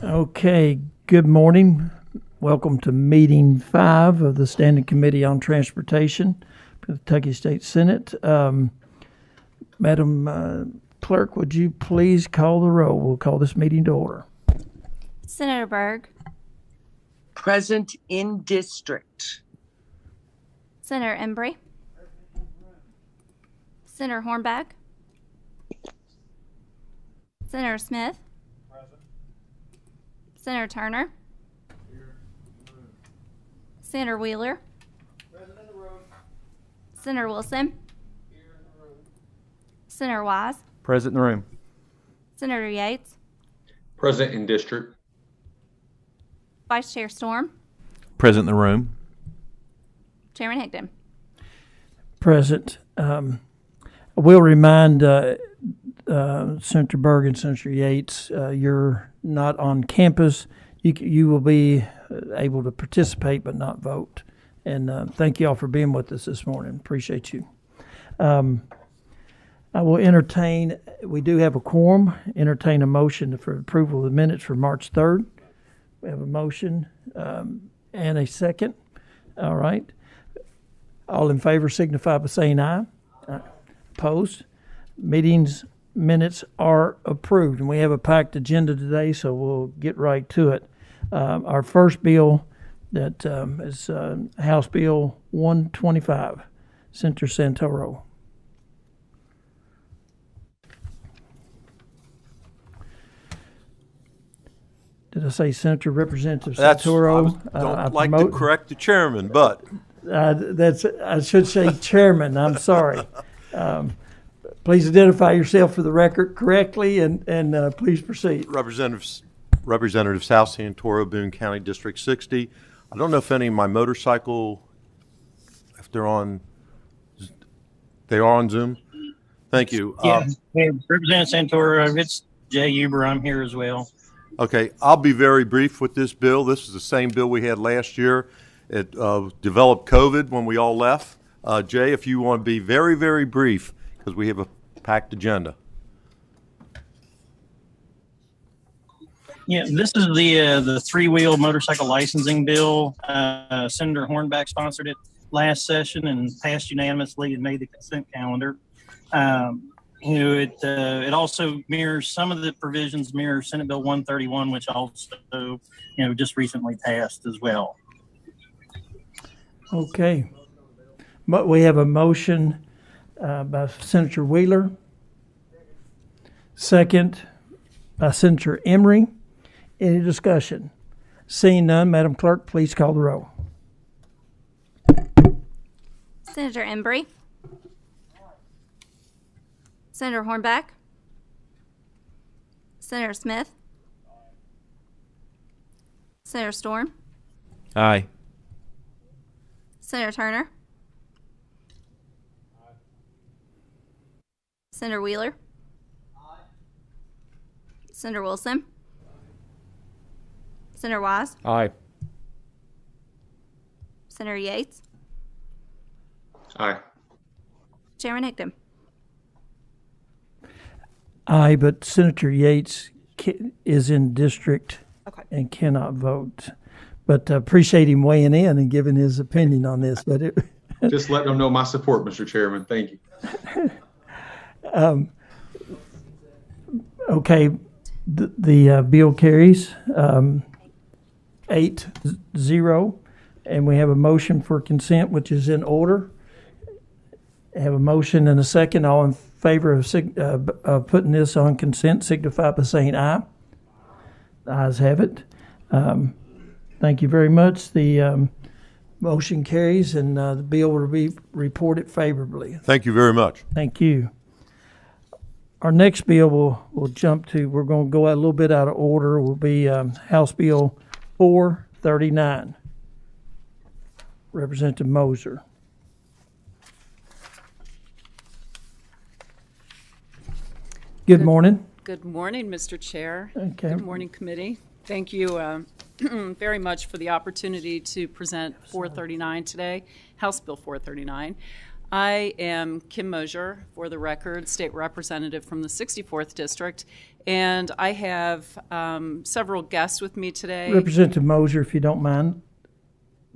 Okay, good morning. Welcome to meeting 5 of the Standing Committee on Transportation for the Kentucky State Senate. Madam Clerk, would you please call the roll? We'll call this meeting to order. Senator Berg. Present in district. Senator Embry. Senator Hornback. Senator Smith. Present. Senator Turner. Here. Senator Wheeler. Present in the room. Senator Wilson. Here in the room. Senator Wise. Present in the room. Senator Yates. Present in district. Vice Chair Storm. Present in the room. Chairman Higdon. Present. I will remind Senator Berg and Senator Yates, you're not on campus. You will be able to participate but not vote. And thank you all for being with us this morning. Appreciate you. I will entertain, we do have a quorum, entertain a motion for approval of the minutes for March 3rd. We have a motion and a second. All right. All in favor signify by saying aye. Opposed? Meetings minutes are approved. And we have a packed agenda today, so we'll get right to it. Our first bill that is House Bill 125, Senator Santoro. Did I say Senator Representative Santoro? I don't like to correct the chairman, but I should say chairman. I'm sorry. Please identify yourself for the record correctly, and please proceed. Representative South Santoro, Boone County District 60. I don't know if any of my motorcycle, if they are on Zoom. Thank you. Yeah, Representative Santoro, it's Jay Huber. I'm here as well. Okay, I'll be very brief with this bill. This is the same bill we had last year. It developed COVID when we all left. Jay, if you want to be very, very brief, because we have a packed agenda. Yeah, this is the three-wheel motorcycle licensing bill. Senator Hornback sponsored it last session and passed unanimously and made the consent calendar. It also mirrors some of the provisions mirror Senate Bill 131, which also just recently passed as well. Okay. But we have a motion by Senator Wheeler, second by Senator Emery. Any discussion? Seeing none, Madam Clerk, please call the roll. Senator Embry. Senator Hornback. Senator Smith. Senator Storm. Aye. Senator Turner. Aye. Senator Wheeler. Aye. Senator Wilson. Senator Wise. Aye. Senator Yates. Aye. Chairman Higdon. Aye, but Senator Yates is in district and cannot vote. But appreciate him weighing in and giving his opinion on this. But Just letting them know my support, Mr. Chairman. Thank you. Okay, the bill carries 8-0, and we have a motion for consent, which is in order. I have a motion and a second. All in favor of putting this on consent signify by saying aye. The ayes have it. Thank you very much. The motion carries, and the bill will be reported favorably. Thank you very much. Thank you. Our next bill we'll jump to, we're going to go a little bit out of order, will be House Bill 439. Representative Moser. Good morning. Good morning, Mr. Chair. Okay. Good morning, committee. Thank you very much for the opportunity to present 439 today, House Bill 439. I am Kim Mosier, for the record, state representative from the 64th District, And I have several guests with me today. Representative Moser, if you don't mind,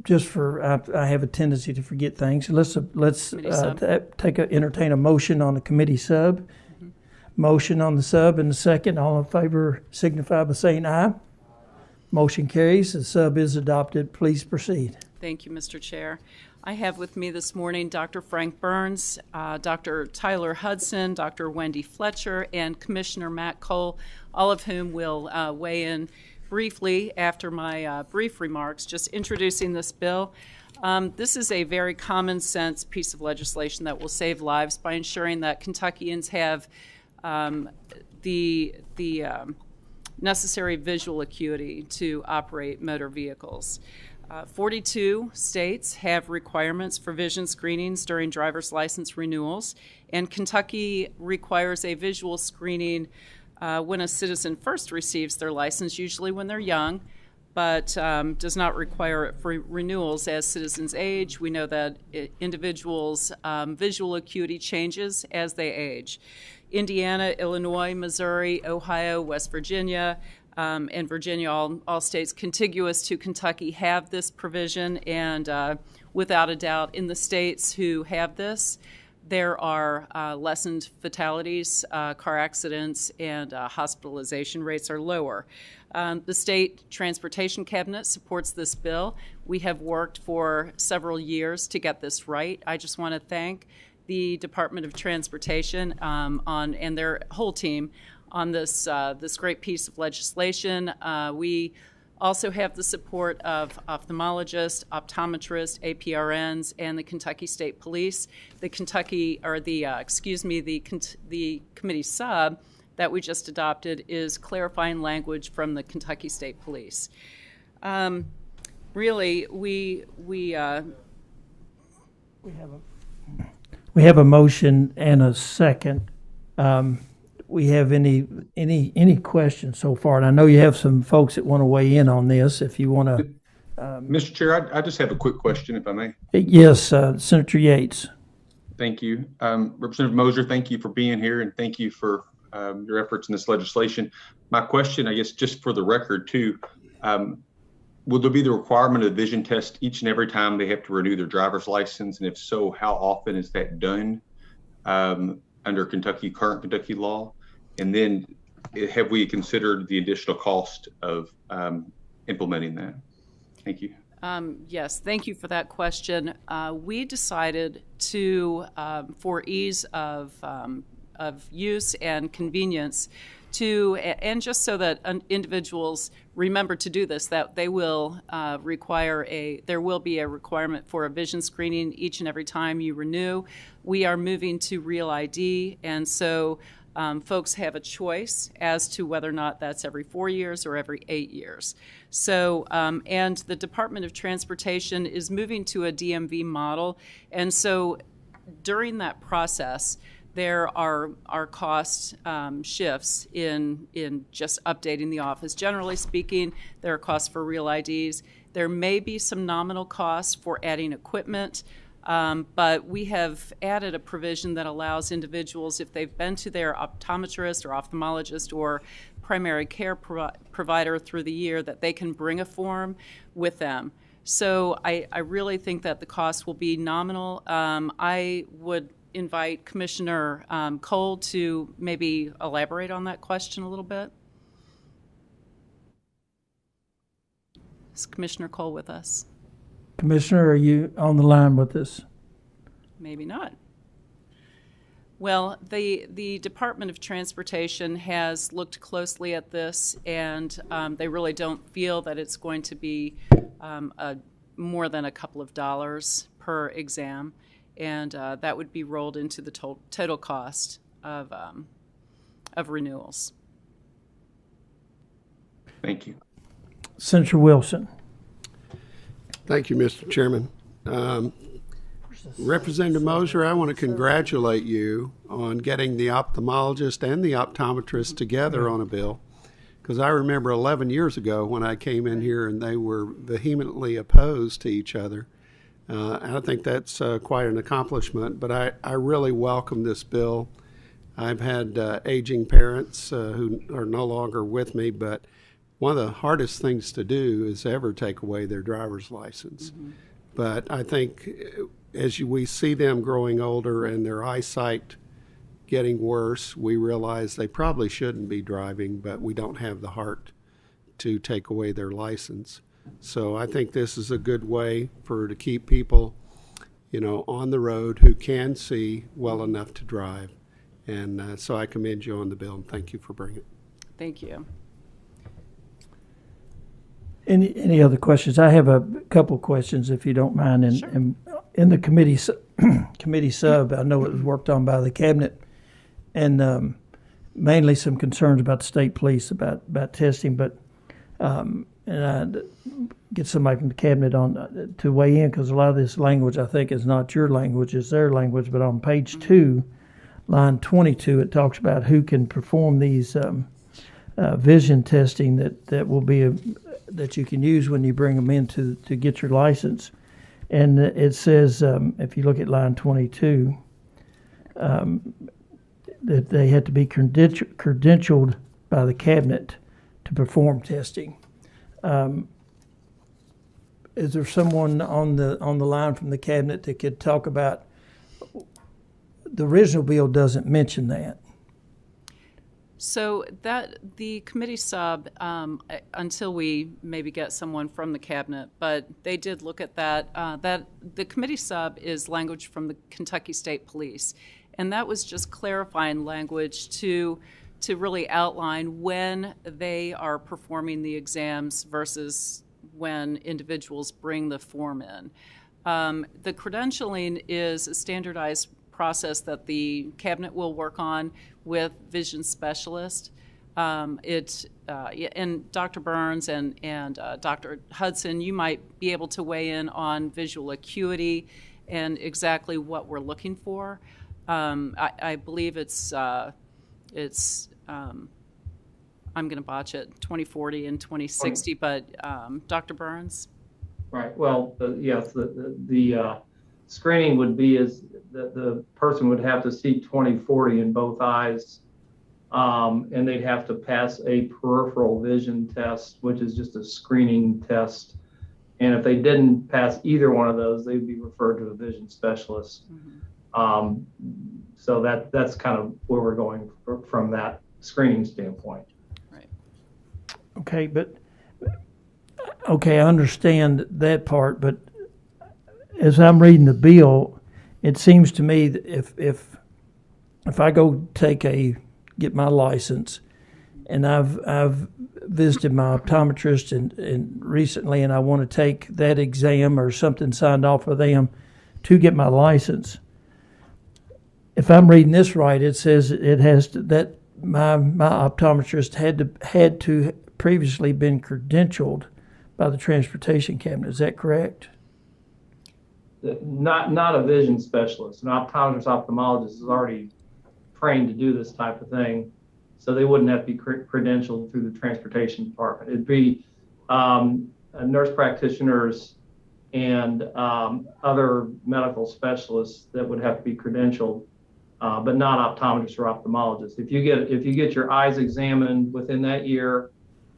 just for I have a tendency to forget things. Let's entertain a motion on the committee sub. Mm-hmm. Motion on the sub and the second. All in favor signify by saying aye. Motion carries. The sub is adopted. Please proceed. Thank you, Mr. Chair. I have with me this morning Dr. Frank Burns, Dr. Tyler Hudson, Dr. Wendy Fletcher, and Commissioner Matt Cole, all of whom will weigh in briefly after my brief remarks, just introducing this bill. This is a very common sense piece of legislation that will save lives by ensuring that Kentuckians have the necessary visual acuity to operate motor vehicles. 42 states have requirements for vision screenings during driver's license renewals, and Kentucky requires a visual screening when a citizen first receives their license, usually when they're young, but does not require it for renewals as citizens age. We know that individuals' visual acuity changes as they age. Indiana, Illinois, Missouri, Ohio, West Virginia, and Virginia, all states contiguous to Kentucky have this provision, and without a doubt, in the states who have this, there are lessened fatalities, car accidents, and hospitalization rates are lower. The state transportation cabinet supports this bill. We have worked for several years to get this right. I just want to thank the Department of Transportation and their whole team on this great piece of legislation. We also have the support of ophthalmologists, optometrists, APRNs, and the Kentucky State Police. The committee sub that we just adopted is clarifying language from the Kentucky State Police. Really, we have a motion and a second. We have any questions so far? And I know you have some folks that want to weigh in on this. If you want to, Mr. Chair, I just have a quick question, if I may. Yes, Senator Yates. Thank you, Representative Moser. Thank you for being here, and thank you for your efforts in this legislation. My question, I guess, just for the record too, will there be the requirement of a vision test each and every time they have to renew their driver's license? And if so, how often is that done under current Kentucky law? And then have we considered the additional cost of implementing that? Thank you. Yes, thank you for that question. We decided to, for ease of use and convenience, and just so that individuals remember to do this, that they will there will be a requirement for a vision screening each and every time you renew. We are moving to Real ID, and so folks have a choice as to whether or not that's every 4 years or every 8 years. So, and the Department of Transportation is moving to a DMV model, and so during that process, there are cost shifts in just updating the office. Generally speaking, there are costs for Real IDs. There may be some nominal costs for adding equipment, but we have added a provision that allows individuals, if they've been to their optometrist or ophthalmologist or primary care provider through the year, that they can bring a form with them. So I really think that the cost will be nominal. I would invite Commissioner Cole to maybe elaborate on that question a little bit. Is Commissioner Cole with us? Commissioner, are you on the line with us? Maybe not. Well, the Department of Transportation has looked closely at this, and they really don't feel that it's going to be more than a couple of dollars per exam, and that would be rolled into the total cost of renewals. Thank you. Senator Wilson. Thank you, Mr. Chairman. Representative Moser, I want to congratulate you on getting the ophthalmologist and the optometrist together on a bill, because I remember 11 years ago when I came in here and they were vehemently opposed to each other. I think that's quite an accomplishment, but I really welcome this bill. I've had aging parents who are no longer with me, but one of the hardest things to do is ever take away their driver's license. Mm-hmm. But I think as we see them growing older and their eyesight getting worse, we realize they probably shouldn't be driving, but we don't have the heart to take away their license. So I think this is a good way to keep people, on the road who can see well enough to drive. And so I commend you on the bill, and thank you for bringing it. Thank you. Any other questions? I have a couple questions, if you don't mind. And, Sure. and in the committee sub, I know it was worked on by the cabinet, and mainly some concerns about the state police about testing. But and I get somebody from the cabinet on to weigh in, because a lot of this language I think is not your language, it's their language. But on page 2, line 22, it talks about who can perform these vision testing that will be that you can use when you bring them in to get your license. And it says, if you look at line 22, that they had to be credentialed by the cabinet to perform testing. Is there someone on the line from the cabinet that could talk about? The original bill doesn't mention that. So that the committee sub, until we maybe get someone from the cabinet, but they did look at that. That the committee sub is language from the Kentucky State Police, and that was just clarifying language to really outline when they are performing the exams versus when individuals bring the form in. The credentialing is a standardized process that the cabinet will work on with vision specialists. And Dr. Burns and Dr. Hudson, you might be able to weigh in on visual acuity and exactly what we're looking for. I believe it's I'm going to botch it, 2040 and 2060, but Dr. Burns? Right. Well, yes, the screening would be is that the person would have to see 2040 in both eyes, and they'd have to pass a peripheral vision test, which is just a screening test. And if they didn't pass either one of those, they'd be referred to a vision specialist. Mm-hmm. So that's kind of where we're going from that screening standpoint. Right. Okay, I understand that part, but as I'm reading the bill, it seems to me that if I go get my license, and I've visited my optometrist and recently, and I want to take that exam or something signed off for them to get my license. If I'm reading this right, it says it has to, that my optometrist had to previously been credentialed by the transportation cabinet. Is that correct? Not a vision specialist. An ophthalmologist is already trained to do this type of thing, so they wouldn't have to be credentialed through the transportation department. It'd be nurse practitioners and other medical specialists that would have to be credentialed, but not optometrists or ophthalmologists. If you get your eyes examined within that year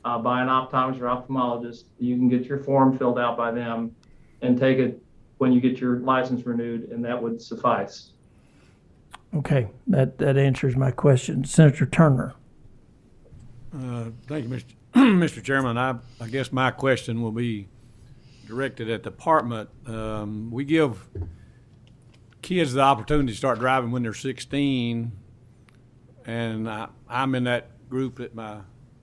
by an optometrist or ophthalmologist, you can get your form filled out by them and take it when you get your license renewed, and that would suffice. Okay, that answers my question. Senator Turner. Thank you, Mr. Chairman. I guess my question will be directed at the department. We give kids the opportunity to start driving when they're 16, and I'm in that group that my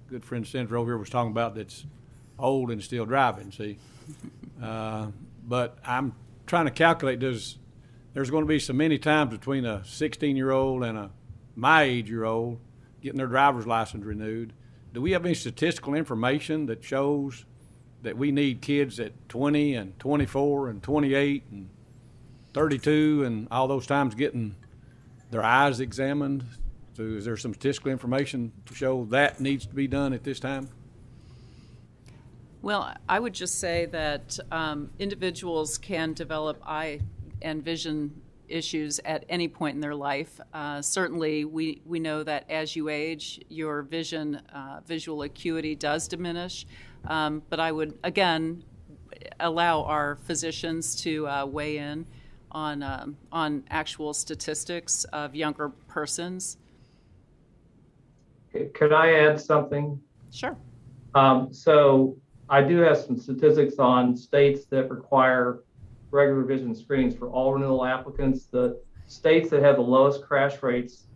good friend Senator over here was talking about that's old and still driving, see. But I'm trying to calculate, there's going to be so many times between a 16-year-old and my age-year-old getting their driver's license renewed. Do we have any statistical information that shows that we need kids at 20 and 24 and 28 and 32 and all those times getting their eyes examined? So is there some statistical information to show that needs to be done at this time? Well, I would just say that individuals can develop eye and vision issues at any point in their life. Certainly, we know that as you age, your visual acuity does diminish. But I would, again, allow our physicians to weigh in on actual statistics of younger persons. Could I add something? Sure. So I do have some statistics on states that require regular vision screenings for all renewal applicants. The states that have the lowest crash rates,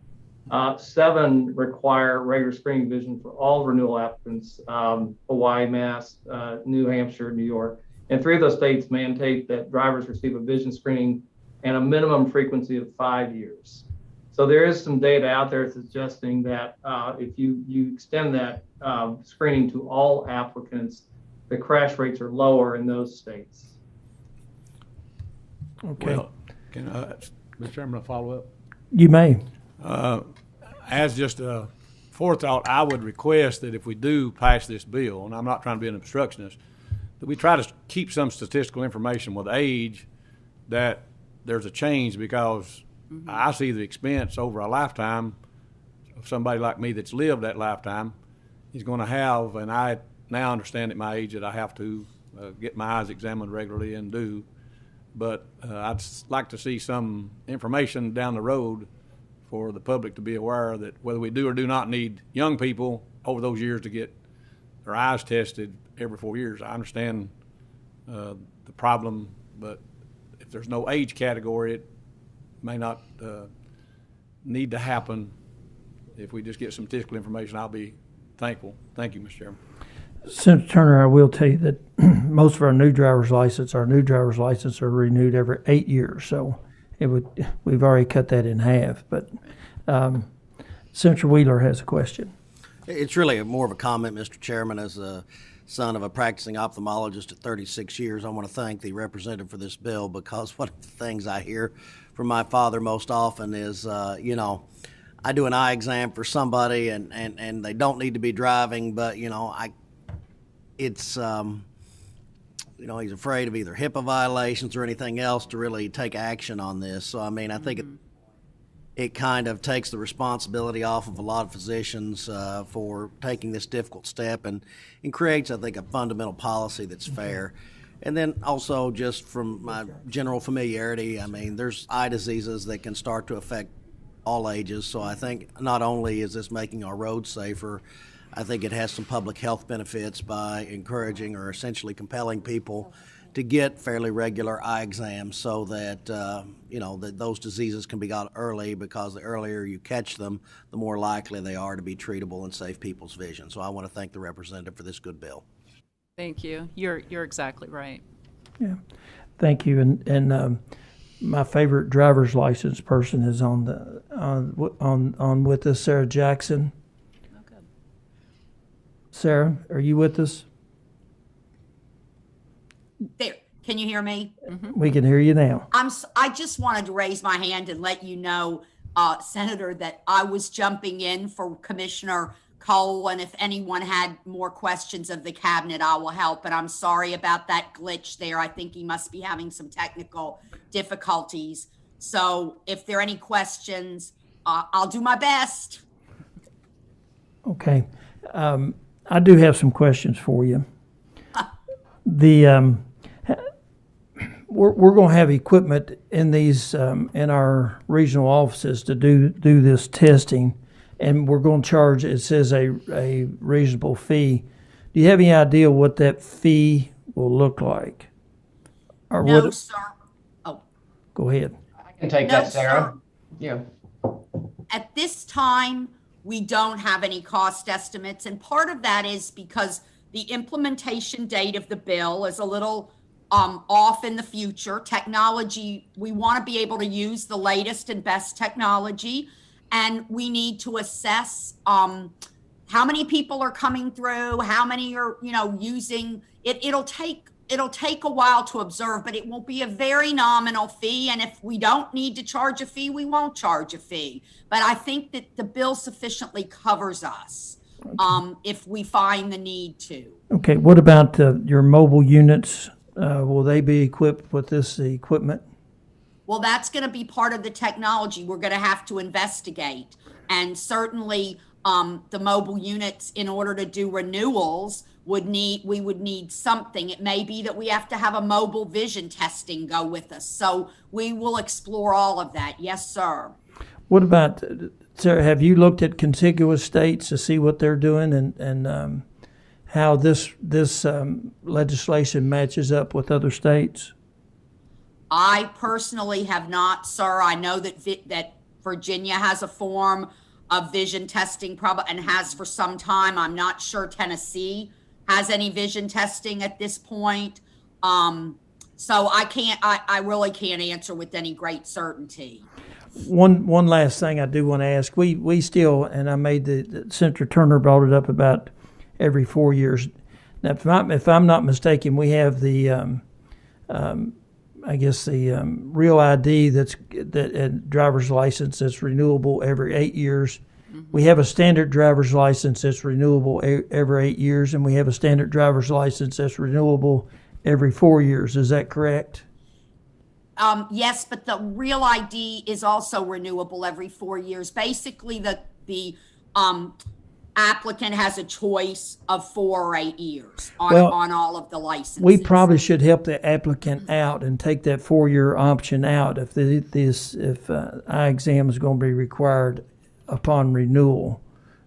7 require regular screening vision for all renewal applicants: Hawaii, Mass, New Hampshire, New York. And 3 of those states mandate that drivers receive a vision screening and a minimum frequency of 5 years. So there is some data out there suggesting that if you extend that screening to all applicants, the crash rates are lower in those states. Okay. Well, can Mr. Chairman, follow up? You may. As just a forethought, I would request that if we do pass this bill, and I'm not trying to be an obstructionist, that we try to keep some statistical information with age, that there's a change, because I see the expense over a lifetime of somebody like me that's lived that lifetime is going to have, and I now understand at my age that I have to get my eyes examined regularly and do, but I'd like to see some information down the road for the public to be aware that whether we do or do not need young people over those years to get their eyes tested every 4 years. I understand the problem, but if there's no age category, it may not need to happen. If we just get some statistical information, I'll be thankful. Thank you, Mr. Chairman. Senator Turner, I will tell you that most of our new driver's license are renewed every 8 years. So we've already cut that in half. But Senator Wheeler has a question. It's really more of a comment, Mr. Chairman. As a son of a practicing ophthalmologist at 36 years, I want to thank the representative for this bill, because one of the things I hear from my father most often is, I do an eye exam for somebody and they don't need to be driving, but, he's afraid of either HIPAA violations or anything else to really take action on this. So, I mean, I think it kind of takes the responsibility off of a lot of physicians for taking this difficult step and creates, I think, a fundamental policy that's fair. And then also, just from my general familiarity, I mean, there's eye diseases that can start to affect all ages. So I think not only is this making our roads safer, I think it has some public health benefits by encouraging or essentially compelling people to get fairly regular eye exams, so that that those diseases can be got early, because the earlier you catch them, the more likely they are to be treatable and save people's vision. So I want to thank the representative for this good bill. Thank you. You're exactly right. Yeah, thank you. And my favorite driver's license person is on with us, Sarah Jackson. Oh, good. Sarah, are you with us? There, can you hear me? We can hear you now. I just wanted to raise my hand and let you know, Senator, that I was jumping in for Commissioner Cole, and if anyone had more questions of the cabinet, I will help. And I'm sorry about that glitch there. I think he must be having some technical difficulties. So if there are any questions, I'll do my best. Okay. I do have some questions for you. We're going to have equipment in these in our regional offices to do this testing, and we're going to charge, it says, a reasonable fee. Do you have any idea what that fee will look like? Or No, sir. Oh, go ahead. I can take that, Sarah. Sir. Yeah. At this time, we don't have any cost estimates, and part of that is because the implementation date of the bill is a little off in the future. Technology, we want to be able to use the latest and best technology, and we need to assess how many people are coming through, how many are using it. It'll take a while to observe, but it will be a very nominal fee. And if we don't need to charge a fee, we won't charge a fee. But I think that the bill sufficiently covers us if we find the need to. Okay. What about your mobile units? Will they be equipped with this equipment? Well, that's going to be part of the technology we're going to have to investigate. And certainly the mobile units, in order to do renewals, we would need something. It may be that we have to have a mobile vision testing go with us. So we will explore all of that. Yes, sir. What about, Sarah, have you looked at contiguous states to see what they're doing and how this legislation matches up with other states? I personally have not, sir. I know that Virginia has a form of vision testing and has for some time. I'm not sure Tennessee has any vision testing at this point. So I really can't answer with any great certainty. One last thing I do want to ask. We still, and I made Senator Turner brought it up about every 4 years. Now, if I'm not mistaken, we have the real ID that driver's license that's renewable every 8 years. Mm-hmm. We have a standard driver's license that's renewable every 8 years, and we have a standard driver's license that's renewable every 4 years. Is that correct? Yes, but the real ID is also renewable every 4 years. Basically, the applicant has a choice of 4 or 8 years on all of the licenses. We probably should help the applicant out and take that 4-year option out if eye exam is going to be required upon renewal,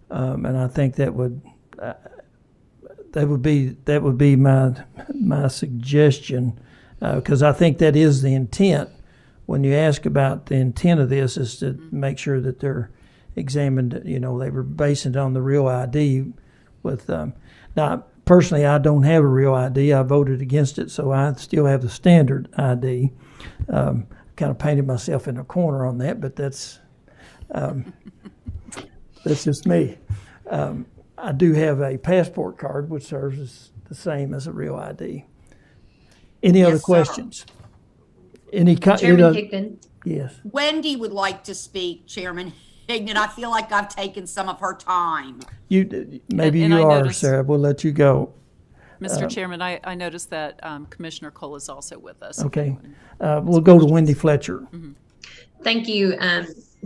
and I think that would be my suggestion, because I think that is the intent. When you ask about the intent of this, is to make sure that they're examined, they were basing it on the real ID. Now, personally, I don't have a real ID. I voted against it, so I still have the standard ID. Kind of painted myself in a corner on that, but that's just me. I do have a passport card, which serves as the same as a real ID. Any other questions? Chairman Higdon? Yes. Wendy would like to speak, Chairman Higdon. I feel like I've taken some of her time. Maybe you are, Sarah. We'll let you go. Mr. Chairman, I noticed that Commissioner Cole is also with us. Okay. We'll go to Wendy Fletcher. Mm-hmm. Thank you,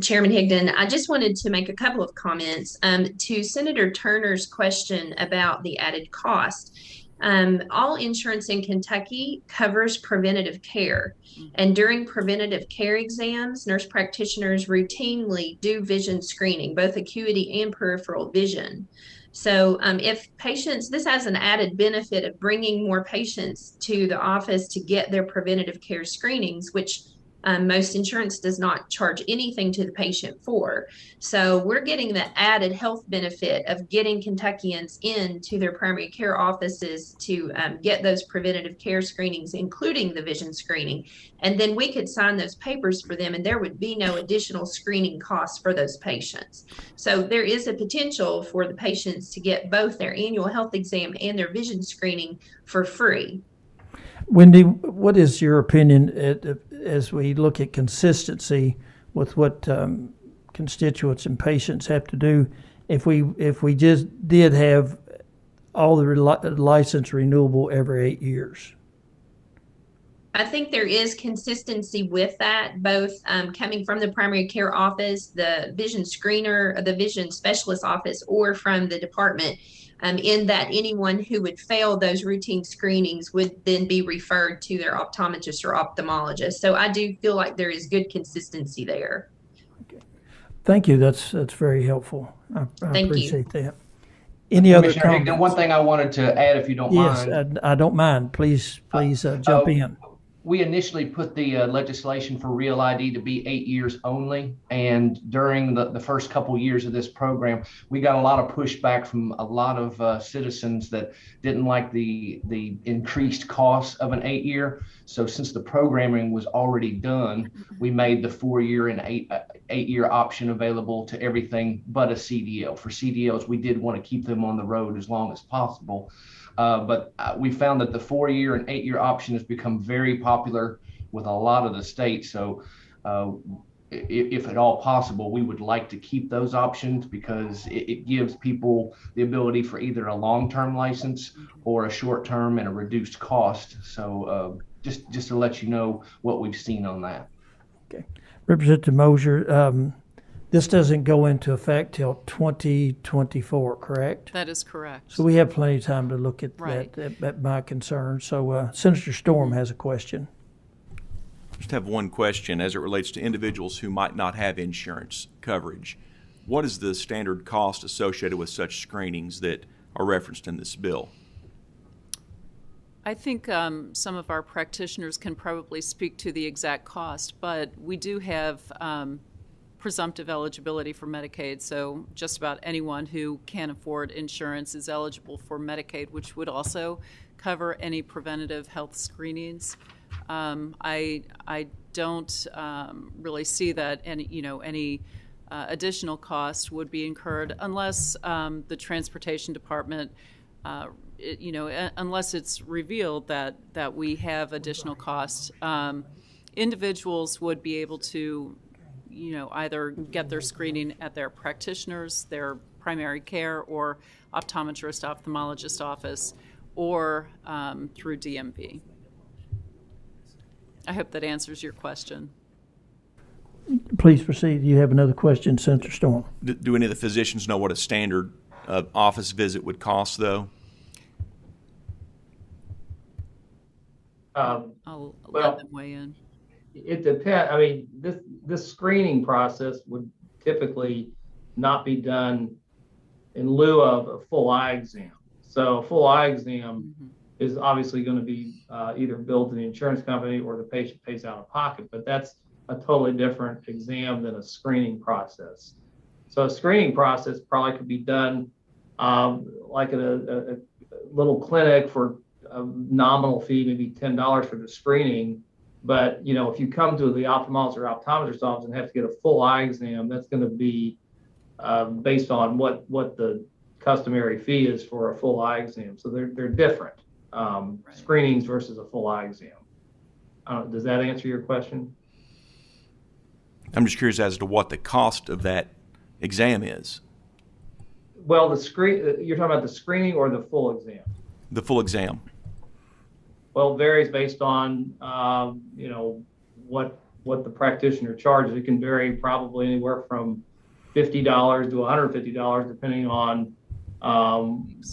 Chairman Higdon. I just wanted to make a couple of comments to Senator Turner's question about the added cost. All insurance in Kentucky covers preventative care. And during preventative care exams, nurse practitioners routinely do vision screening, both acuity and peripheral vision. So if patients, this has an added benefit of bringing more patients to the office to get their preventative care screenings, which most insurance does not charge anything to the patient for. So we're getting the added health benefit of getting Kentuckians into their primary care offices to get those preventative care screenings, including the vision screening. And then we could sign those papers for them, and there would be no additional screening costs for those patients. So there is a potential for the patients to get both their annual health exam and their vision screening for free. Wendy, what is your opinion as we look at consistency with what constituents and patients have to do? If we just did have all the license renewable every 8 years? I think there is consistency with that, both coming from the primary care office, the vision screener, the vision specialist office, or from the department. In that anyone who would fail those routine screenings would then be referred to their optometrist or ophthalmologist. So I do feel like there is good consistency there. Okay. Thank you. That's very helpful. I appreciate that. Any other comments? One thing I wanted to add, if you don't mind. Yes, I don't mind. Please jump in. We initially put the legislation for Real ID to be 8 years only. And during the first couple years of this program, we got a lot of pushback from a lot of citizens that didn't like the increased cost of an 8 year. So since the programming was already done, we made the 4 year and 8 year option available to everything but a CDL. For CDLs, we did want to keep them on the road as long as possible. But we found that the 4 year and 8 year option has become very popular with a lot of the states. So if at all possible, we would like to keep those options because it gives people the ability for either a long-term license or a short-term and a reduced cost. So just to let you know what we've seen on that. Okay. Representative Mosier, this doesn't go into effect till 2024, correct? That is correct. So we have plenty of time to look at Right. that my concern. So Senator Storm has a question. Just have one question as it relates to individuals who might not have insurance coverage. What is the standard cost associated with such screenings that are referenced in this bill? I think some of our practitioners can probably speak to the exact cost, but we do have presumptive eligibility for Medicaid, so just about anyone who can afford insurance is eligible for Medicaid, which would also cover any preventative health screenings. I don't really see that any additional cost would be incurred unless the Transportation Department, unless it's revealed that we have additional costs. Individuals would be able to, either get their screening at their practitioners, their primary care, or optometrist, ophthalmologist office, or through DMV. I hope that answers your question. Please proceed. You have another question, Senator Storm. Do any of the physicians know what a standard office visit would cost, though? I'll let them weigh in. It depends. I mean, this screening process would typically not be done in lieu of a full eye exam. So a full eye exam is obviously going to be either billed to the insurance company or the patient pays out of pocket, but that's a totally different exam than a screening process. So a screening process probably could be done like at a little clinic for a nominal fee, maybe $10 for the screening. But, if you come to the ophthalmologist or optometrist office and have to get a full eye exam, that's going to be based on what the customary fee is for a full eye exam. So they're different, screenings versus a full eye exam. Does that answer your question? I'm just curious as to what the cost of that exam is. Well, you're talking about the screening or the full exam? The full exam. Well, it varies based on, what the practitioner charges. It can vary probably anywhere from $50 to $150, depending on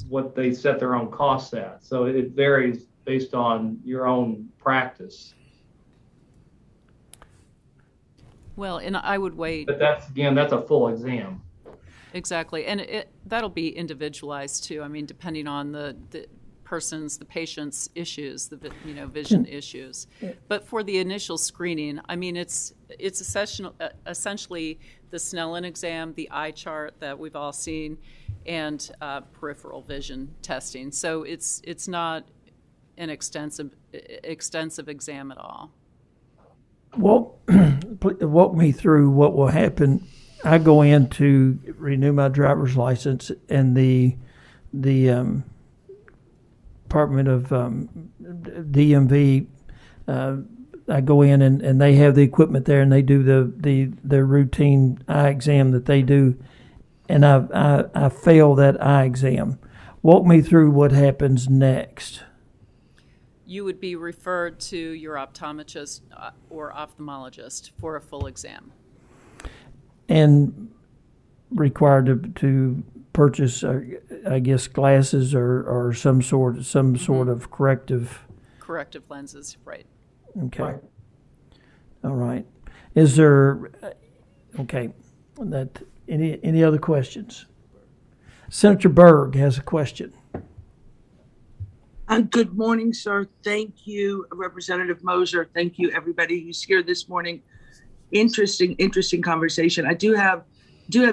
what they set their own costs at. So it varies based on your own practice. Well, and I would wait. But that's a full exam. Exactly, and that'll be individualized too. I mean, depending on the patient's issues, vision issues. But for the initial screening, I mean, it's essentially the Snellen exam, the eye chart that we've all seen, and peripheral vision testing. So it's not an extensive exam at all. Walk me through what will happen. I go in to renew my driver's license, and the Department of DMV, I go in and they have the equipment there, and they do the routine eye exam that they do, and I fail that eye exam. Walk me through what happens next. You would be referred to your optometrist or ophthalmologist for a full exam. And required to purchase, I guess, glasses or some sort of corrective lenses, right? Okay. Right. All right. Is there? Okay. That any other questions? Senator Berg has a question. Good morning, sir. Thank you, Representative Moser. Thank you, everybody who's here this morning. Interesting conversation. I do have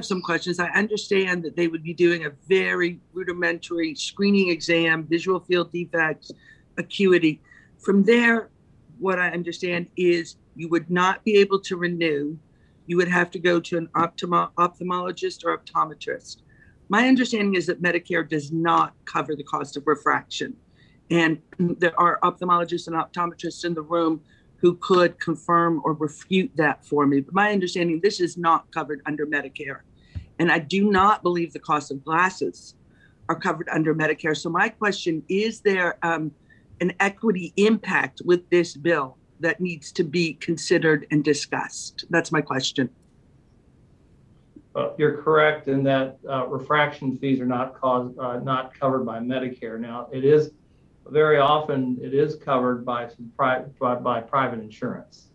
some questions. I understand that they would be doing a very rudimentary screening exam, visual field defects, acuity. From there, what I understand is you would not be able to renew. You would have to go to an ophthalmologist or optometrist. My understanding is that Medicare does not cover the cost of refraction. And there are ophthalmologists and optometrists in the room who could confirm or refute that for me. But my understanding, this is not covered under Medicare. And I do not believe the cost of glasses are covered under Medicare. So my question, is there an equity impact with this bill that needs to be considered and discussed? That's my question. You're correct in that refraction fees are not covered by Medicare. Now, it is very often it is covered by private insurance.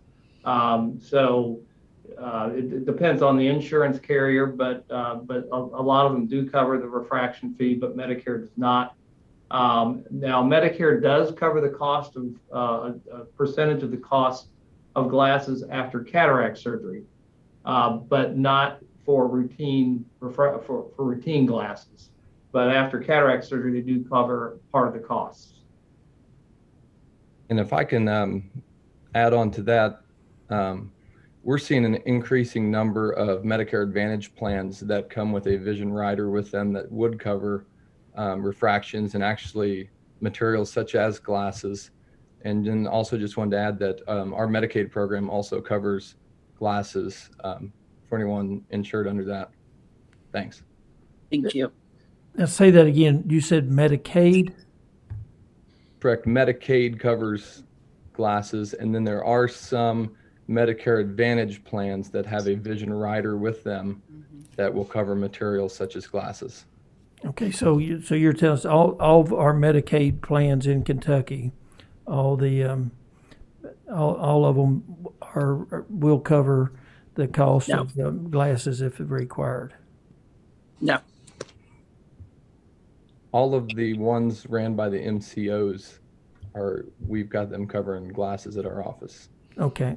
It depends on the insurance carrier, but a lot of them do cover the refraction fee, but Medicare does not. Now, Medicare does cover the cost of a percentage of the cost of glasses after cataract surgery, but not for routine routine glasses. But after cataract surgery, they do cover part of the costs. And if I can add on to that, we're seeing an increasing number of Medicare Advantage plans that come with a vision rider with them that would cover refractions and actually materials such as glasses. And then also just wanted to add that our Medicaid program also covers glasses for anyone insured under that. Thanks. Thank you. Now say that again. You said Medicaid? Correct. Medicaid covers glasses, and then there are some Medicare Advantage plans that have a vision rider with them that will cover materials such as glasses. Okay, so you're telling us all of our Medicaid plans in Kentucky, all of them will cover the cost of glasses if required. No. All of the ones ran by the MCOs we've got them covering glasses at our office. Okay.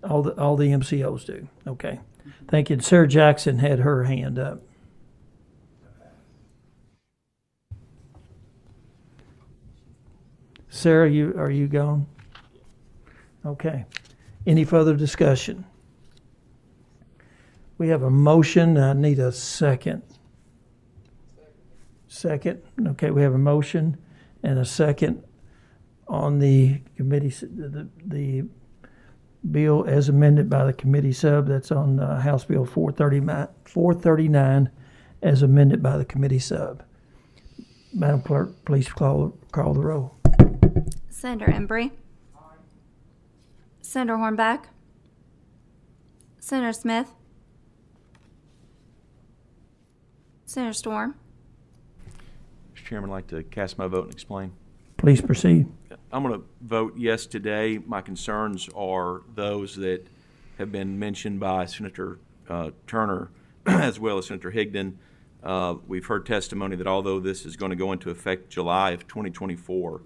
All the MCOs do. Okay. Thank you. Sarah Jackson had her hand up. Sarah, are you gone? Okay. Any further discussion? We have a motion. I need a second. Second. Okay, we have a motion and a second on the committee, the bill as amended by the committee sub. That's on House Bill 439 as amended by the committee sub. Madam Clerk, please call the roll. Senator Embry. Senator Hornback. Senator Smith. Senator Storm. Mr. Chairman, I'd like to cast my vote and explain. Please proceed. I'm going to vote yes today. My concerns are those that have been mentioned by Senator Turner as well as Senator Higdon. We've heard testimony that although this is going to go into effect July of 2024,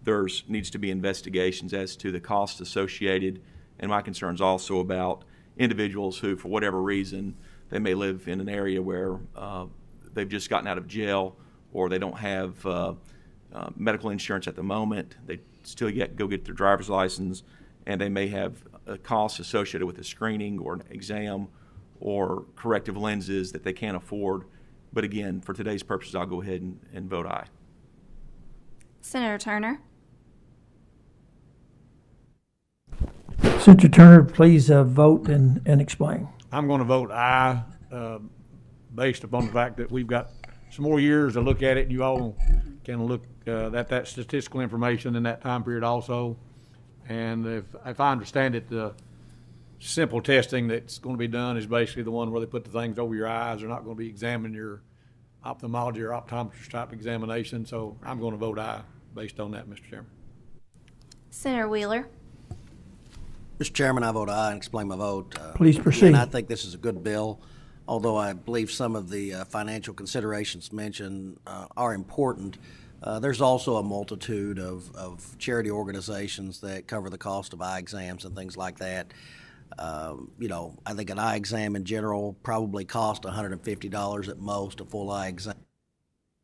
there needs to be investigations as to the costs associated, and my concerns also about individuals who, for whatever reason, they may live in an area where they've just gotten out of jail or they don't have medical insurance at the moment. They still go get their driver's license, and they may have costs associated with a screening or an exam or corrective lenses that they can't afford. But again, for today's purposes, I'll go ahead and vote aye. Senator Turner. Senator Turner, please vote and explain. I'm going to vote aye based upon the fact that we've got some more years to look at it. You all can look at that statistical information in that time period also. And if I understand it, the simple testing that's going to be done is basically the one where they put the things over your eyes. They're not going to be examining your ophthalmology or optometrist type examination. So I'm going to vote aye based on that, Mr. Chairman. Senator Wheeler. Mr. Chairman, I vote aye and explain my vote. Please proceed. And I think this is a good bill, although I believe some of the financial considerations mentioned are important. There's also a multitude of charity organizations that cover the cost of eye exams and things like that. I think an eye exam in general probably costs $150 at most, a full eye exam,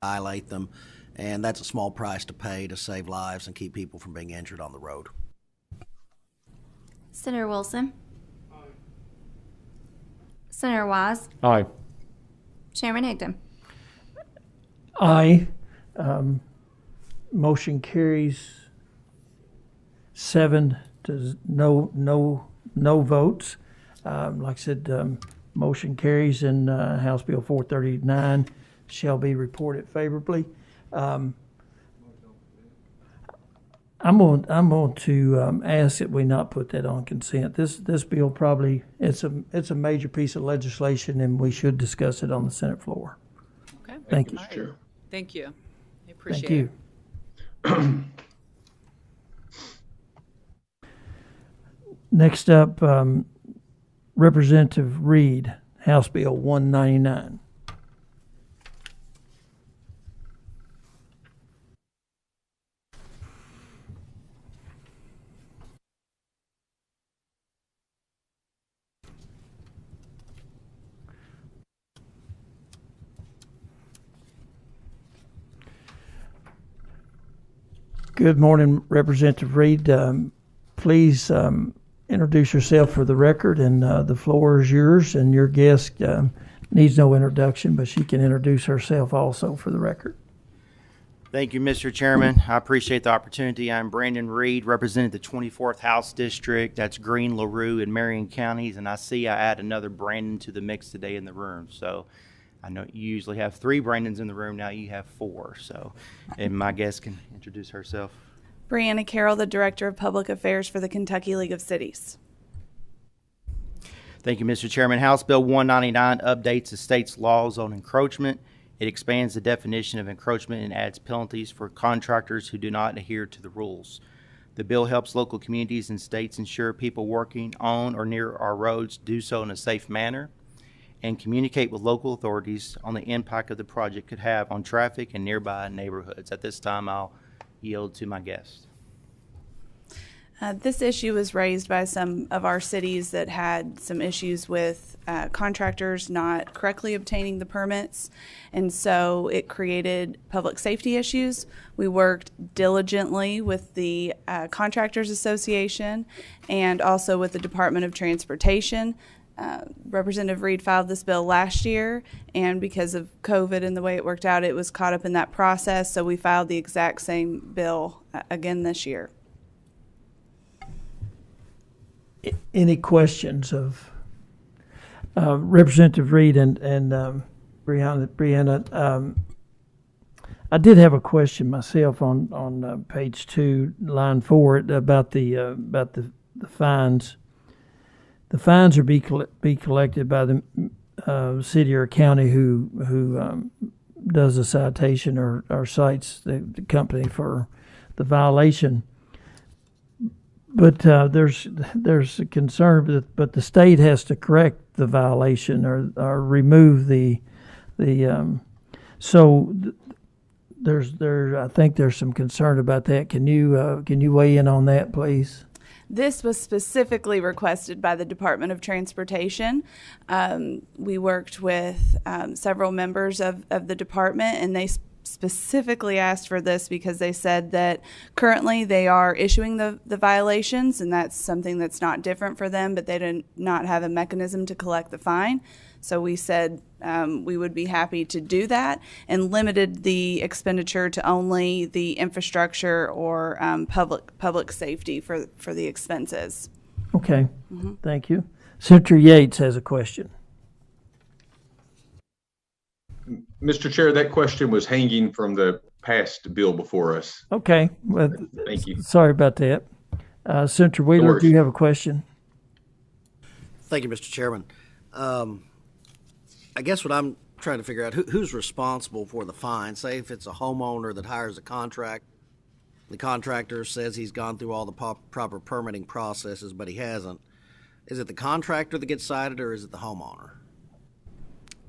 dilate them, and that's a small price to pay to save lives and keep people from being injured on the road. Senator Wilson. Aye. Senator Wise. Aye. Chairman Higdon. Aye. Motion carries 7 to no votes. Like I said, motion carries, and House Bill 439 shall be reported favorably. I'm going to ask that we not put that on consent. This bill probably, it's a major piece of legislation, and we should discuss it on the Senate floor. Okay. Thank you. All right. Thank you. I appreciate Thank you. Next up, Representative Reed, House Bill 199. Good morning, Representative Reed. Please introduce yourself for the record, and the floor is yours. And your guest needs no introduction, but she can introduce herself also for the record. Thank you, Mr. Chairman. I appreciate the opportunity. I'm Brandon Reed, representing the 24th House District. That's Greene, LaRue, and Marion counties. And I see I add another Brandon to the mix today in the room. So I know you usually have 3 Brandons in the room. Now you have 4. So, and my guest can introduce herself. Brianna Carroll, the Director of Public Affairs for the Kentucky League of Cities. Thank you, Mr. Chairman. House Bill 199 updates the state's laws on encroachment. It expands the definition of encroachment and adds penalties for contractors who do not adhere to the rules. The bill helps local communities and states ensure people working on or near our roads do so in a safe manner, and communicate with local authorities on the impact of the project could have on traffic and nearby neighborhoods. At this time, I'll yield to my guest. This issue was raised by some of our cities that had some issues with contractors not correctly obtaining the permits, and so it created public safety issues. We worked diligently with the Contractors Association and also with the Department of Transportation. Representative Reed filed this bill last year, and because of COVID and the way it worked out, it was caught up in that process, so we filed the exact same bill again this year. Any questions of Representative Reed and Brianna? I did have a question myself on page 2, line 4, about the fines. The fines are be collected by the city or county who does a citation or cites the company for the violation. But there's a concern, but the state has to correct the violation or remove the so I think there's some concern about that. Can you weigh in on that, please? This was specifically requested by the Department of Transportation. We worked with several members of the department, and they specifically asked for this because they said that currently they are issuing the violations, and that's something that's not different for them, but they did not have a mechanism to collect the fine. So we said we would be happy to do that, and limited the expenditure to only the infrastructure or public safety for the expenses. Okay, Thank you. Senator Yates has a question. Mr. Chair, that question was hanging from the past bill before us. Okay. Well, thank you. Sorry about that. Senator Wheeler, do you have a question? Thank you, Mr. Chairman. I guess what I'm trying to figure out, who's responsible for the fine? Say if it's a homeowner that hires a contract, the contractor says he's gone through all the proper permitting processes, but he hasn't. Is it the contractor that gets cited, or is it the homeowner?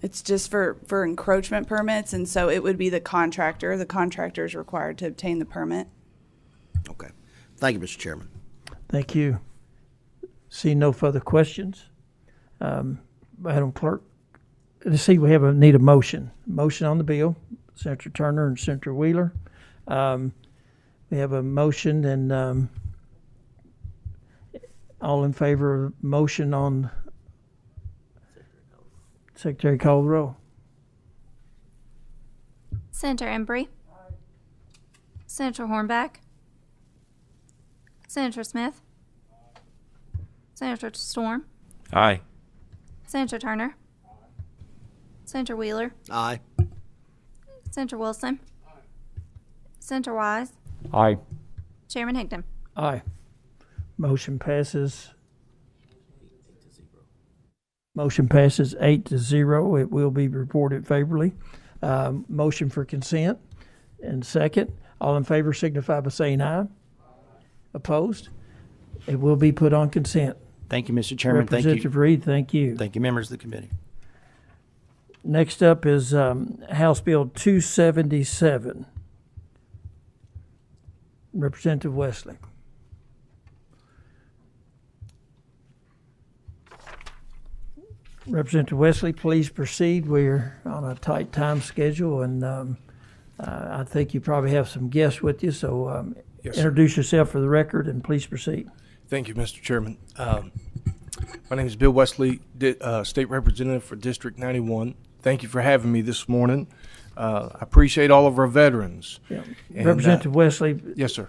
It's just for encroachment permits, and so it would be the contractor. The contractor is required to obtain the permit. Okay. Thank you, Mr. Chairman. Thank you. See no further questions. Madam Clerk, let's see, we need a motion. Motion on the bill, Senator Turner and Senator Wheeler. We have a motion, and all in favor of motion on Secretary, call the roll. Senator Embry. Senator Hornback. Senator Smith. Senator Storm. Aye. Senator Turner. Senator Wheeler. Aye. Senator Wilson. Senator Wise. Aye. Chairman Higdon. Aye. Motion passes. Motion passes 8-0. It will be reported favorably. Motion for consent and second. All in favor signify by saying aye. Opposed? It will be put on consent. Thank you, Mr. Chairman. Thank you. Representative Reed, thank you. Thank you, members of the committee. Next up is House Bill 277. Representative Wesley. Representative Wesley, please proceed. We're on a tight time schedule, and I think you probably have some guests with you, so Yes, sir. introduce yourself for the record and please proceed. Thank you, Mr. Chairman. My name is Bill Wesley, State Representative for District 91. Thank you for having me this morning. I appreciate all of our veterans. Yeah. And, Representative Wesley. Yes, sir.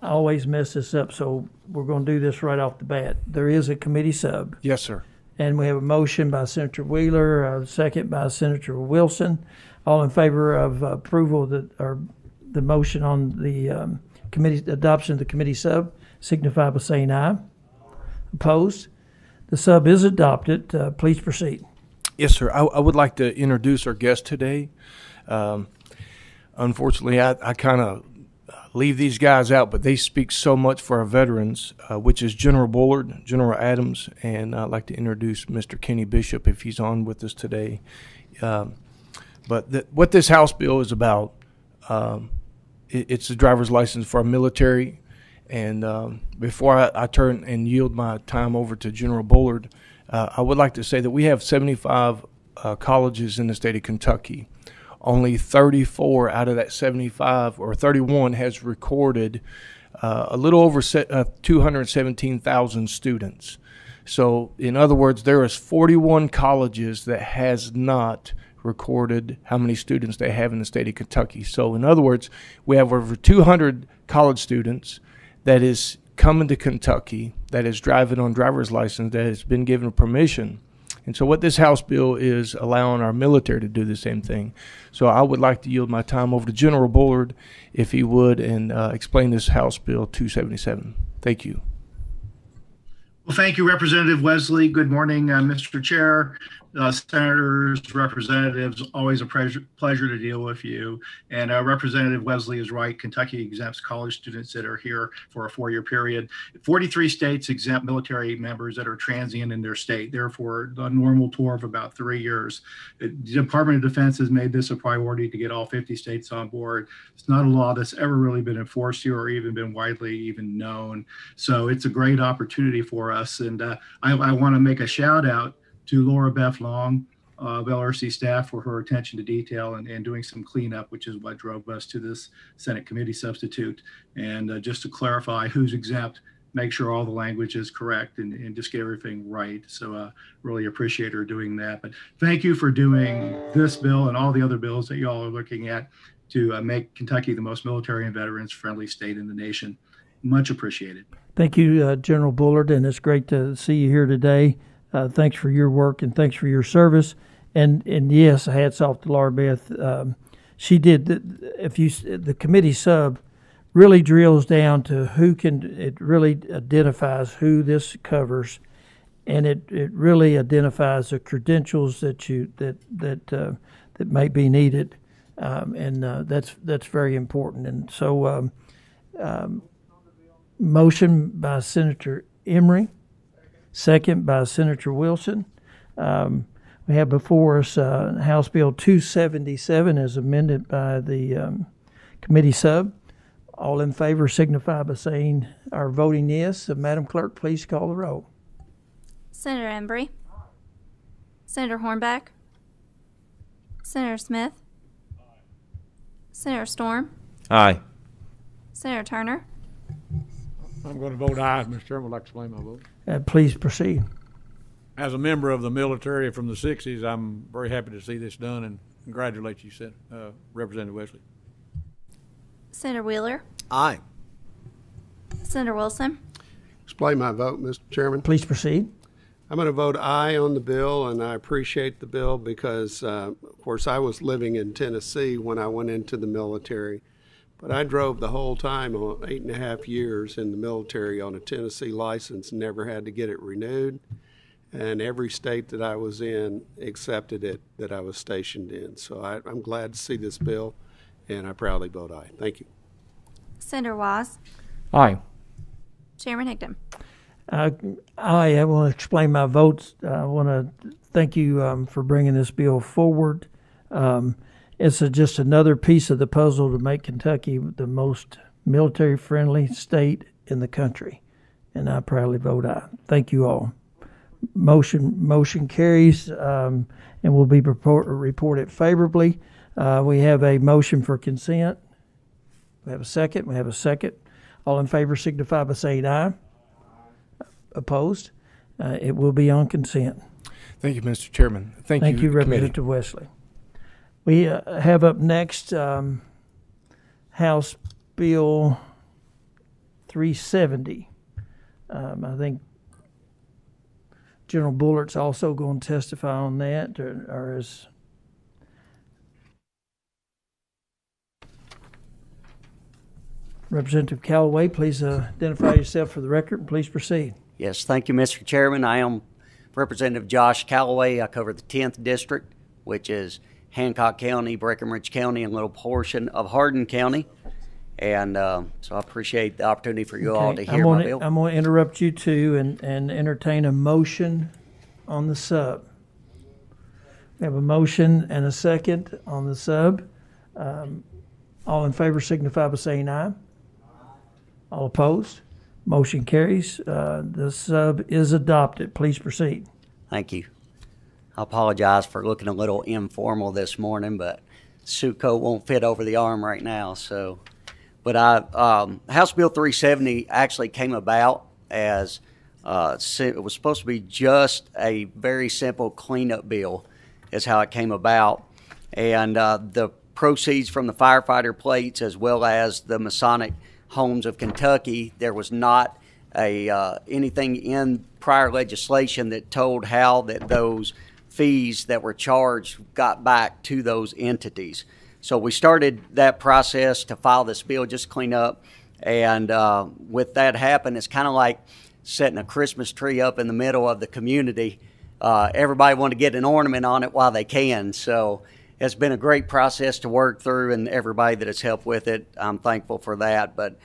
I always mess this up, so we're going to do this right off the bat. There is a committee sub. Yes, sir. And we have a motion by Senator Wheeler, a second by Senator Wilson. All in favor of approval of the motion on the committee adoption of the committee sub, signify by saying aye. Opposed? The sub is adopted. Please proceed. Yes, sir. I would like to introduce our guest today. Unfortunately, I kind of leave these guys out, but they speak so much for our veterans, which is General Bullard, General Adams, and I'd like to introduce Mr. Kenny Bishop if he's on with us today. But what this House bill is about, it's the driver's license for our military. And before I turn and yield my time over to General Bullard, I would like to say that we have 75 colleges in the state of Kentucky. Only 34 out of that 75, or 31, has recorded a little over 217,000 students. So, in other words, there is 41 colleges that has not recorded how many students they have in the state of Kentucky. So, in other words, we have over 200 college students that is coming to Kentucky, that is driving on driver's license, that has been given permission. And so what this House bill is allowing our military to do the same thing. So I would like to yield my time over to General Bullard, if he would, and explain this House Bill 277. Thank you. Well, thank you, Representative Wesley. Good morning, Mr. Chair, senators, representatives. Always a pleasure to deal with you. And Representative Wesley is right. Kentucky exempts college students that are here for a 4-year period. 43 states exempt military members that are transient in their state, therefore a normal tour of about 3 years. The Department of Defense has made this a priority to get all 50 states on board. It's not a law that's ever really been enforced here or even been widely even known. So it's a great opportunity for us. And I want to make a shout out to Laura Beth Long of LRC staff for her attention to detail and doing some cleanup, which is what drove us to this Senate committee substitute. And just to clarify who's exempt, make sure all the language is correct and just get everything right. So really appreciate her doing that. But thank you for doing this bill and all the other bills that you all are looking at to make Kentucky the most military and veterans friendly state in the nation. Much appreciated. Thank you, General Bullard, and it's great to see you here today. Thanks for your work and thanks for your service. And yes, hats off to Laura Beth. She did the committee sub really drills down to it really identifies who this covers, and it really identifies the credentials that may be needed, and that's very important. And so, motion by Senator Emery. Second by Senator Wilson. We have before us House Bill 277 as amended by the committee sub. All in favor signify by saying or voting yes. Madam Clerk, please call the roll. Senator Embry. Senator Hornback. Senator Smith. Senator Storm. Aye. Senator Turner. I'm going to vote aye, Mr. Chairman. I'd like to explain my vote. Please proceed. As a member of the military from the 60s, I'm very happy to see this done and congratulate you, Representative Wesley. Senator Wheeler. Aye. Senator Wilson. Explain my vote, Mr. Chairman. Please proceed. I'm going to vote aye on the bill, and I appreciate the bill because, of course, I was living in Tennessee when I went into the military. But I drove the whole time on 8.5 years in the military on a Tennessee license, never had to get it renewed. And every state that I was in accepted it that I was stationed in. So I'm glad to see this bill, and I proudly vote aye. Thank you. Senator Wise. Aye. Chairman Higdon. I want to explain my votes. I want to thank you for bringing this bill forward. It's just another piece of the puzzle to make Kentucky the most military-friendly state in the country, and I proudly vote aye. Thank you all. Motion carries and will be reported favorably. We have a motion for consent. We have a second. We have a second. All in favor signify by saying aye. Opposed? It will be on consent. Thank you, Mr. Chairman. Thank you, Representative Wesley. We have up next House Bill 370. I think General Bullett's also going to testify on that, or is Representative Callaway, please identify yourself for the record and please proceed. Yes, thank you, Mr. Chairman. I am Representative Josh Callaway. I cover the 10th District, which is Hancock County, Breckinridge County, and a little portion of Hardin County. And so I appreciate the opportunity for you all to hear my bill. I'm going to interrupt you too and entertain a motion on the sub. We have a motion and a second on the sub. All in favor signify by saying aye. All opposed? Motion carries. The sub is adopted. Please proceed. Thank you. I apologize for looking a little informal this morning, but suit coat won't fit over the arm right now. So, but House Bill 370 actually came about as it was supposed to be just a very simple cleanup bill, is how it came about, and the proceeds from the firefighter plates as well as the Masonic Homes of Kentucky, there was not anything in prior legislation that told how that those fees that were charged got back to those entities. So we started that process to file this bill, just clean up, and with that happen, it's kind of like setting a Christmas tree up in the middle of the community. Everybody want to get an ornament on it while they can, so it's been a great process to work through, and everybody that has helped with it, I'm thankful for that. But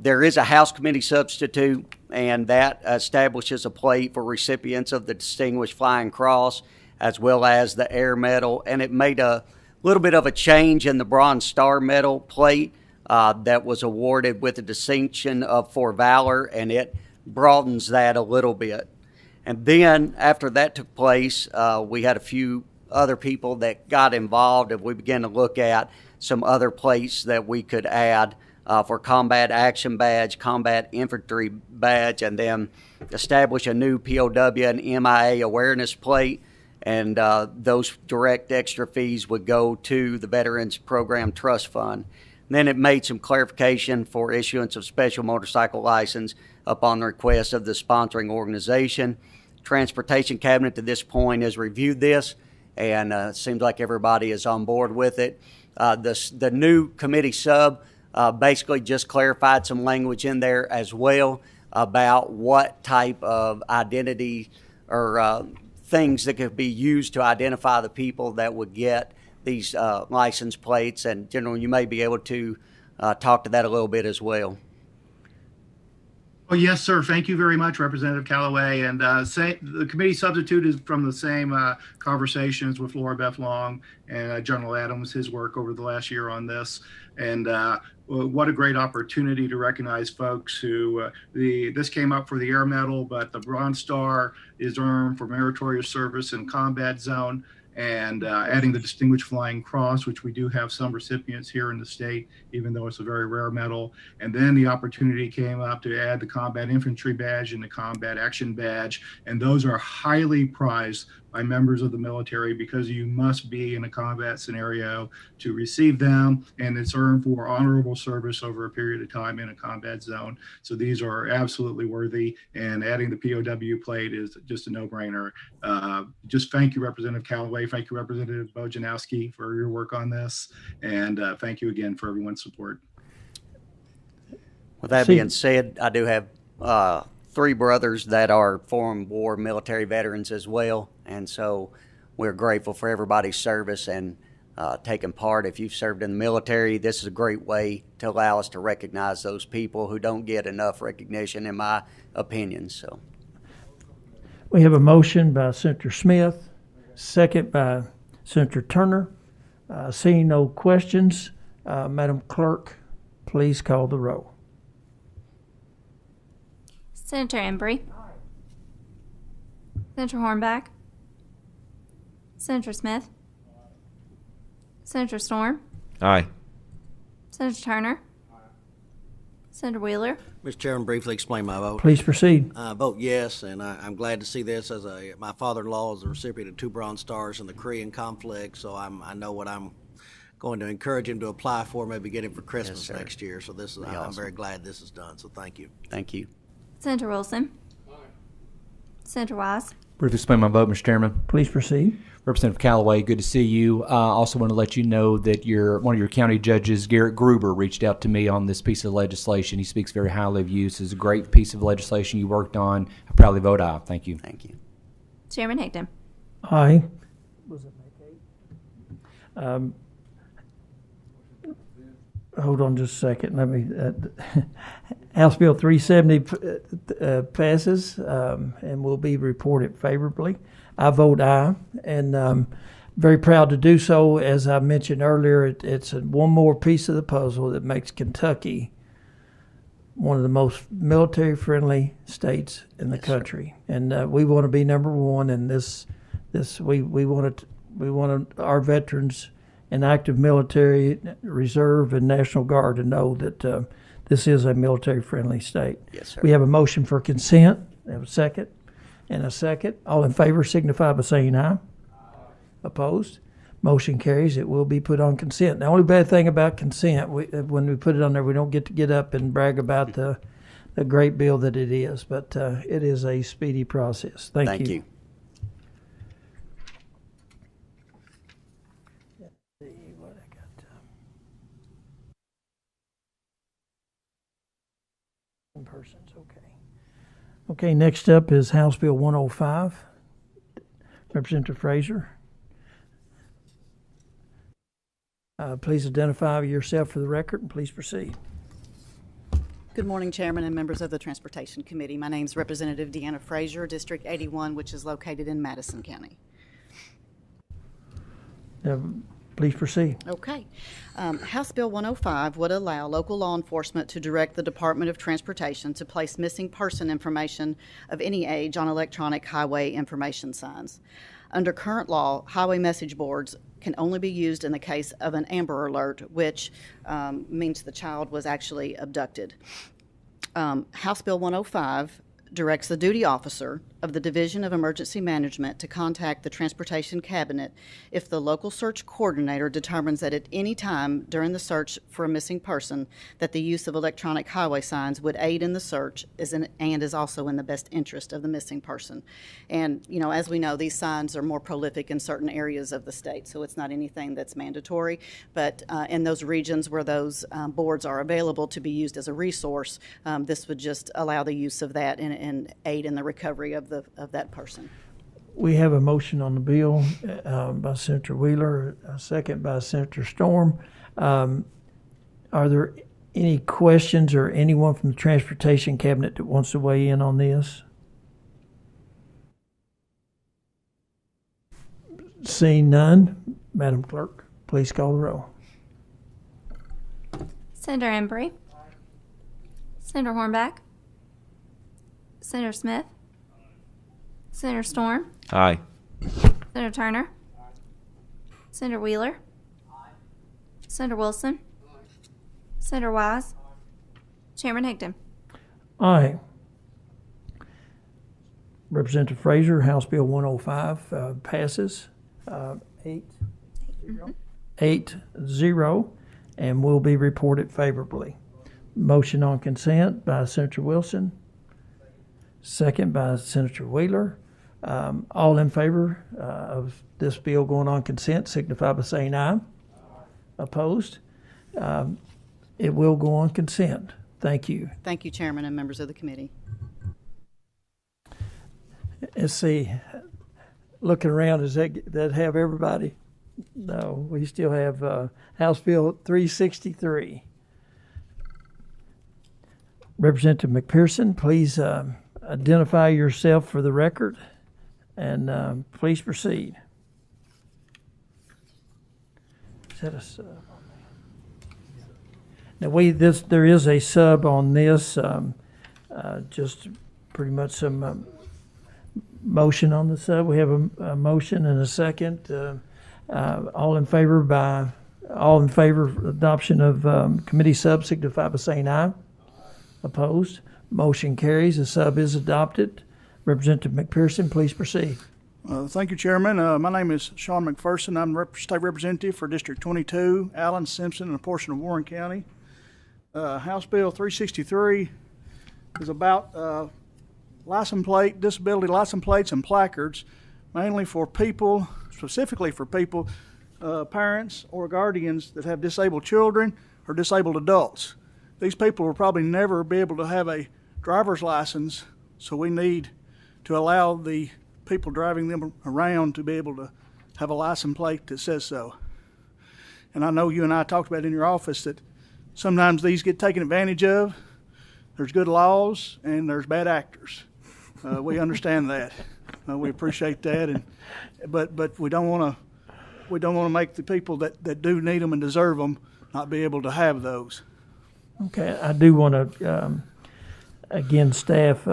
there is a House Committee substitute, and that establishes a plate for recipients of the Distinguished Flying Cross as well as the Air Medal, and it made a little bit of a change in the Bronze Star Medal plate that was awarded with the distinction for valor, and it broadens that a little bit. And then after that took place, we had a few other people that got involved, and we began to look at some other plates that we could add for Combat Action Badge, Combat Infantry Badge, and then establish a new POW and MIA awareness plate. And those direct extra fees would go to the Veterans Program Trust Fund. And then it made some clarification for issuance of special motorcycle license upon the request of the sponsoring organization. Transportation Cabinet to this point has reviewed this, and it seems like everybody is on board with it. The new committee sub basically just clarified some language in there as well about what type of identity or things that could be used to identify the people that would get these license plates. And General, you may be able to talk to that a little bit as well. Oh, yes, sir. Thank you very much, Representative Callaway. And the committee substitute is from the same conversations with Laura Beth Long and General Adams, his work over the last year on this. And what a great opportunity to recognize folks who, this came up for the Air Medal, but the Bronze Star is earned for meritorious service in combat zone. And adding the Distinguished Flying Cross, which we do have some recipients here in the state, even though it's a very rare medal. And then the opportunity came up to add the Combat Infantry Badge and the Combat Action Badge. And those are highly prized by members of the military because you must be in a combat scenario to receive them. And it's earned for honorable service over a period of time in a combat zone. So these are absolutely worthy. And adding the POW plate is just a no-brainer. Just thank you, Representative Callaway. Thank you, Representative Bojanowski, for your work on this. And thank you again for everyone's support. With that being said, I do have 3 brothers that are foreign war military veterans as well, and so we're grateful for everybody's service and taking part. If you've served in the military, this is a great way to allow us to recognize those people who don't get enough recognition, in my opinion. So, we have a motion by Senator Smith, second by Senator Turner. Seeing no questions, Madam Clerk, please call the roll. Senator Embry. Senator Hornback. Senator Smith. Senator Storm. Aye. Senator Turner. Senator Wheeler. Mr. Chairman, briefly explain my vote. Please proceed. Vote yes, and I'm glad to see this. My father-in-law is the recipient of 2 Bronze Stars in the Korean conflict, so I know what I'm going to encourage him to apply for, maybe get him for Christmas next year. So this is I'm awesome. very glad this is done. So thank you. Thank you. Senator Wilson. Senator Wise. Briefly explain my vote, Mr. Chairman. Please proceed. Representative Callaway, good to see you. Also want to let you know that one of your county judges, Garrett Gruber, reached out to me on this piece of legislation. He speaks very highly of you. This is a great piece of legislation you worked on. I proudly vote aye. Thank you. Thank you. Chairman Higdon. Aye. Hold on just a second. Let me. House Bill 370 passes and will be reported favorably. I vote aye, and very proud to do so. As I mentioned earlier, it's one more piece of the puzzle that makes Kentucky one of the most military-friendly states in the country, and we want to be number one. And we want our veterans and active military, reserve, and National Guard to know that this is a military-friendly state. Yes, sir. We have a motion for consent. We have a second and a second. All in favor signify by saying aye. Opposed? Motion carries. It will be put on consent. The only bad thing about consent, when we put it on there, we don't get to get up and brag about the great bill that it is, but it is a speedy process. Thank you. Persons, okay. Okay, next up is House Bill 105. Representative Frazier. Please identify yourself for the record and please proceed. Good morning, Chairman and members of the Transportation Committee. My name is Representative Deanna Frazier, District 81, which is located in Madison County. Please proceed. Okay. House Bill 105 would allow local law enforcement to direct the Department of Transportation to place missing person information of any age on electronic highway information signs. Under current law, highway message boards can only be used in the case of an Amber Alert, which means the child was actually abducted. House Bill 105 directs the duty officer of the Division of Emergency Management to contact the Transportation Cabinet if the local search coordinator determines that at any time during the search for a missing person that the use of electronic highway signs would aid in the search and is also in the best interest of the missing person. And, you know, as we know, these signs are more prolific in certain areas of the state, so it's not anything that's mandatory, but in those regions where those boards are available to be used as a resource, this would just allow the use of that and aid in the recovery of that person. We have a motion on the bill by Senator Wheeler, a second by Senator Storm. Are there any questions or anyone from the Transportation Cabinet that wants to weigh in on this? Seeing none, Madam Clerk, please call the roll. Senator Embry. Senator Hornback. Senator Smith. Senator Storm. Aye. Senator Turner. Senator Wheeler. Senator Wilson. Senator Wise. Chairman Higdon. Aye. Representative Frazier, House Bill 105 passes 8-0 and will be reported favorably. Motion on consent by Senator Wilson, second by Senator Wheeler. All in favor of this bill going on consent signify by saying aye. Opposed? It will go on consent. Thank you. Thank you, Chairman and members of the committee. Let's see, looking around, does that have everybody? No, we still have House Bill 363. Representative McPherson, please identify yourself for the record, and please proceed. Is that a sub? Now there is a sub on this, just pretty much some motion on the sub. We have a motion and a second. All in favor of adoption of committee sub signify by saying aye. Opposed? Motion carries. The sub is adopted. Representative McPherson, please proceed. Thank you, Chairman. My name is Sean McPherson. I'm State Representative for District 22, Allen, Simpson, and a portion of Warren County. House Bill 363 is about disability license plates and placards, mainly for people, specifically for people, parents or guardians that have disabled children or disabled adults. These people will probably never be able to have a driver's license, so we need to allow the people driving them around to be able to have a license plate that says so. And I know you and I talked about in your office that sometimes these get taken advantage of. There's good laws and there's bad actors. We understand that. We appreciate that, but we don't want to make the people that do need them and deserve them not be able to have those. Okay, I do want to again, staff,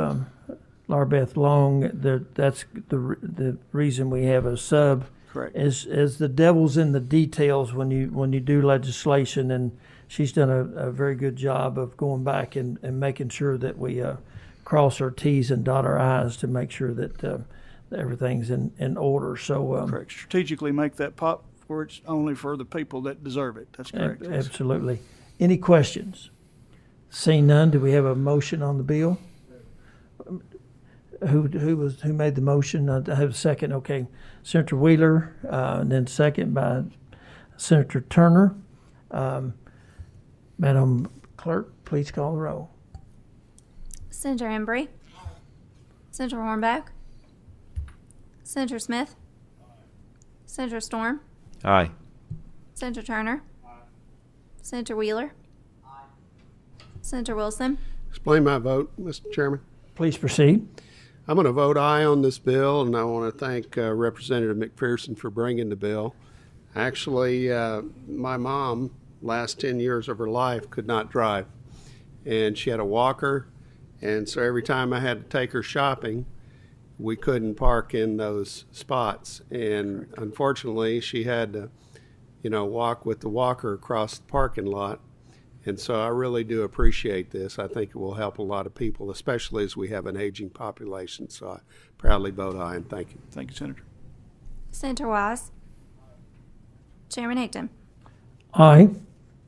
Laura Beth Long. That's the reason we have a sub. Correct. Is the devil's in the details when you do legislation, and she's done a very good job of going back and making sure that we cross our T's and dot our I's to make sure that everything's in order. So correct. Strategically make that pop where it's only for the people that deserve it. That's correct. Absolutely. Any questions? Seeing none, do we have a motion on the bill? Who made the motion? I have a second. Okay, Senator Wheeler, and then second by Senator Turner. Madam Clerk, please call the roll. Senator Embry, Senator Hornback, Senator Smith, Senator Storm, Aye. Senator Turner, Senator Wheeler, Senator Wilson. Explain my vote, Mr. Chairman. Please proceed. I'm going to vote aye on this bill, and I want to thank Representative McPherson for bringing the bill. Actually, my mom, last 10 years of her life, could not drive, and she had a walker, and so every time I had to take her shopping, we couldn't park in those spots, and unfortunately, she had to, walk with the walker across the parking lot. And so I really do appreciate this. I think it will help a lot of people, especially as we have an aging population. So I proudly vote aye, and thank you. Thank you, Senator. Senator Wise. Chairman Higdon. Aye. Is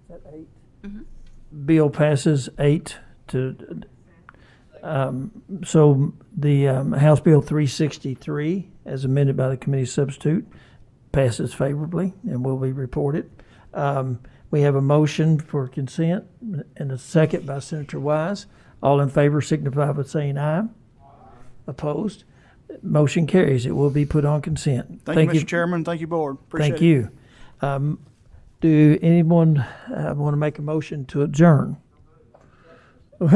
that 8? Mm-hmm. Bill passes 8 to. So the House Bill 363, as amended by the committee substitute, passes favorably and will be reported. We have a motion for consent and a second by Senator Wise. All in favor signify by saying aye. Opposed? Motion carries. It will be put on consent. Thank you, Mr. Chairman. Thank you, Board. Appreciate Thank you. Do anyone want to make a motion to adjourn?